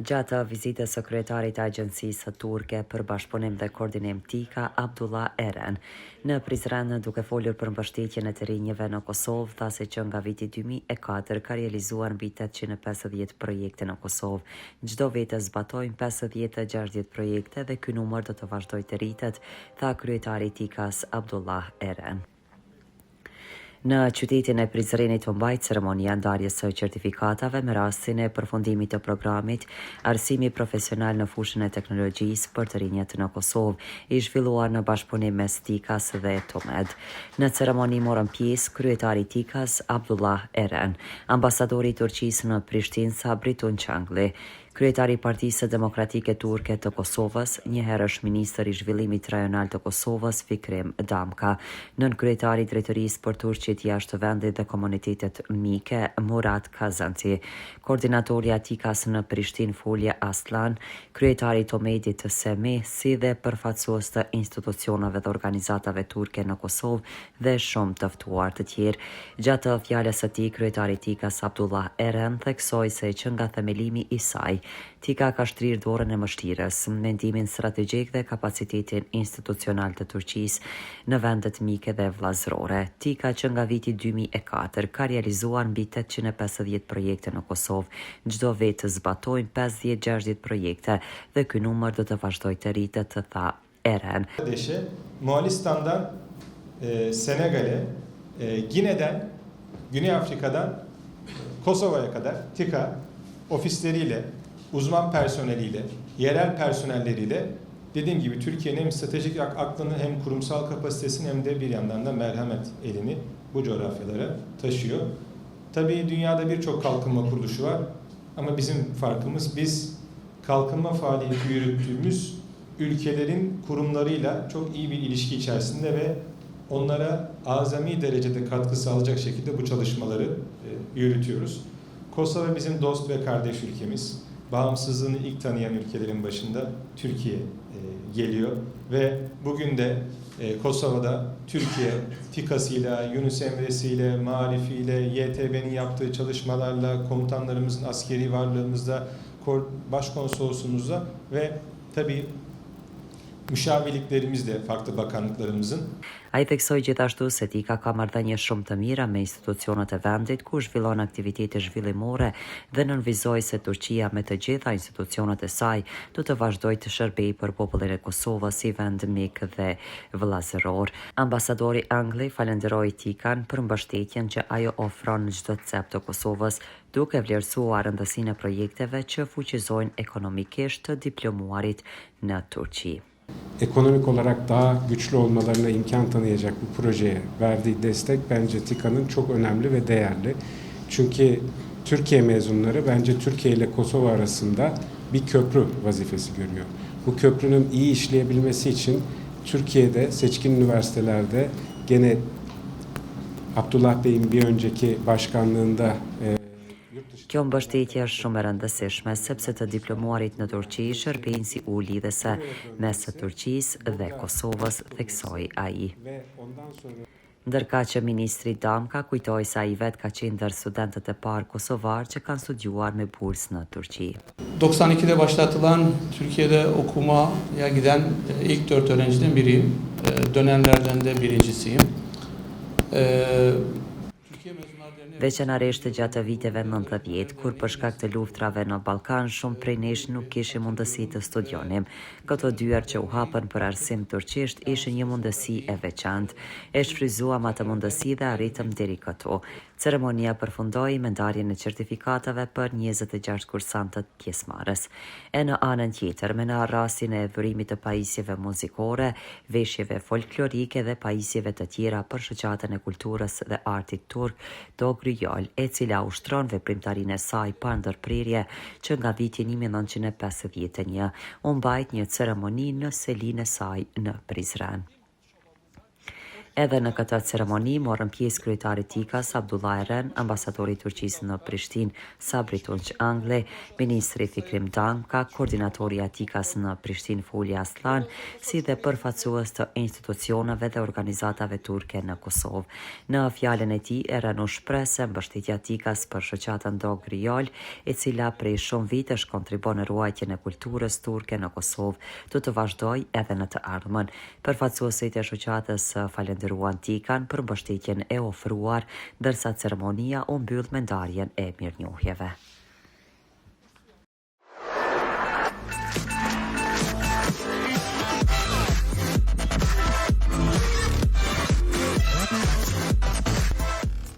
Gjatë vizitës së kryetarit të agjencisë turke për bashkëpunim dhe koordinim Tika Abdullah Eren në Prizren, duke folur për mbështetjen e të rinjve në Kosovë, tha se që nga viti 2004 ka realizuar mbi 850 projekte në Kosovë. Çdo vete zbatojnë 50-60 projekte dhe ky numër do të vazhdojë të rritet, tha kryetari i Tikas Abdullah Eren. Në qytetin e Prizrenit u mbajt ceremonia ndarjes së certifikatave me rastin e përfundimit të programit Arsimi Profesional në fushën e teknologjisë për të rinjt në Kosovë, i zhvilluar në bashkëpunim mes Tikas dhe Tomed. Në ceremoni morën pjesë kryetari i Tikas Abdullah Eren, ambasadori i Turqisë në Prishtinë Sabri Tunçangli, kryetari i Partisë Demokratike Turke të Kosovës, njëherësh ministër i zhvillimit rajonal të Kosovës Fikrim Damka, nën kryetari i drejtorisë për Turqit jashtë vendit dhe komunitetet mike Murat Kazanci, koordinatorja Tikas në Prishtinë Fulje Aslan, kryetari i Tomedit Semi, si dhe përfaqësues të institucioneve dhe organizatave turke në Kosovë dhe shumë të ftuar të tjerë. Gjatë fjalës së tij, kryetari i Tikas Abdullah Eren theksoi se që nga themelimi i saj Tika ka shtrirë dorën e mëshirës, mendimin strategjik dhe kapacitetin institucional të Turqisë në vendet mike dhe vllazërore. Tika që nga viti 2004 ka realizuar mbi 850 projekte në Kosovë, çdo vit zbatojnë 50-60 projekte dhe ky numër do të vazhdojë të rritet, të tha Eren. Moğolistan'dan Senegal'e, Gine'den, Güney Afrika'dan Kosova'ya kadar Tika ofisleriyle, uzman personeliyle, yerel personelleriyle dediğim gibi Türkiye'nin hem stratejik aklını hem kurumsal kapasitesini hem de bir yandan da merhamet elini bu coğrafyalara taşıyor. Tabii dünyada birçok kalkınma kuruluşu var ama bizim farkımız biz kalkınma faaliyeti yürüttüğümüz ülkelerin kurumlarıyla çok iyi bir ilişki içerisinde ve onlara azami derecede katkı sağlayacak şekilde bu çalışmaları yürütüyoruz. Kosova bizim dost ve kardeş ülkemiz. Bağımsızlığını ilk tanıyan ülkelerin başında Türkiye geliyor ve bugün de Kosova'da Türkiye TİKA'sıyla, Yunus Emre'siyle, Maarif'iyle, YTB'nin yaptığı çalışmalarla, komutanlarımızın askeri varlığımızda, başkonsolosluğumuzda ve tabii müşavirliklerimizle farklı bakanlıklarımızın. Ai theksoi gjithashtu se Tika ka marrëdhënie shumë të mira me institucionet e vendit ku zhvillon aktivitete zhvillimore dhe nënvizoi se Turqia me të gjitha institucionet e saj do të vazhdojë të shërbejë për popullin e Kosovës si vend mik dhe vëllazëror. Ambasadori Angli falenderoi Tikan për mbështetjen që ajo ofron në çdo cep të Kosovës, duke vlerësuar rëndësinë e projekteve që fuqizojnë ekonomikisht të diplomuarit në Turqi. Ekonomik olarak daha güçlü olmalarına imkan tanıyacak bu projeye verdiği destek bence Tika'nın çok önemli ve değerli. Çünkü Türkiye mezunları bence Türkiye ile Kosova arasında bir köprü vazifesi görüyor. Bu köprünün iyi işleyebilmesi için Türkiye'de seçkin üniversitelerde gene Abdullah Bey'in bir önceki başkanlığında Kjo mbështetje është shumë e rëndësishme sepse të diplomuarit në Turqi shërbejnë si u lidhëse mes së Turqisë dhe Kosovës, theksoi ai. Ndërka që ministri Damka kujtoi se ai vet ka qenë ndër studentët e parë kosovar që kanë studiuar me bursë në Turqi. 92'de başlatılan Türkiye'de okumaya giden ilk 4 öğrenciden biriyim. Dönemlerden de birincisiyim. Veçanërisht gjatë viteve 90, kur për shkak të luftrave në Ballkan, shumë prej nesh nuk kishim mundësi të studionim. Këto dyert që u hapën për arsim turqisht ishin një mundësi e veçantë. E shfryzuam atë mundësi dhe arritëm deri këtu. Ceremonia përfundoi me ndarjen e certifikatave për 26 kursantët pjesëmarrës. E në anën tjetër, me në rastin e dhurimit të pajisjeve muzikore, veshjeve folklorike dhe pajisjeve të tjera për shoqatën e kulturës dhe artit turk, Gryjol, e cila ushtron veprimtarinë e saj pa ndërprerje që nga viti 1951 u mbajt një ceremoni në selinë e saj në Prizren. Edhe në këtë ceremoni morën pjesë kryetari Tikas Abdullah Eren, ambasadori i Turqisë në Prishtinë Sabri Tunç Angle, ministri Fikrim Damka, koordinatori i Tikas në Prishtinë Fulja Aslan, si dhe përfaqësues të institucioneve dhe organizatave turke në Kosovë. Në fjalën e tij, Eren u shpreh se mbështetja e Tikas për shoqatën Dog Riol, e cila prej shumë vitesh kontribon në ruajtjen e kulturës turke në Kosovë, do të vazhdojë edhe në të ardhmen. Përfaqësuesit e shoqatës falendëruan Tikan për mbështetjen e ofruar, ndërsa ceremonia u mbyll me ndarjen e mirënjohjeve.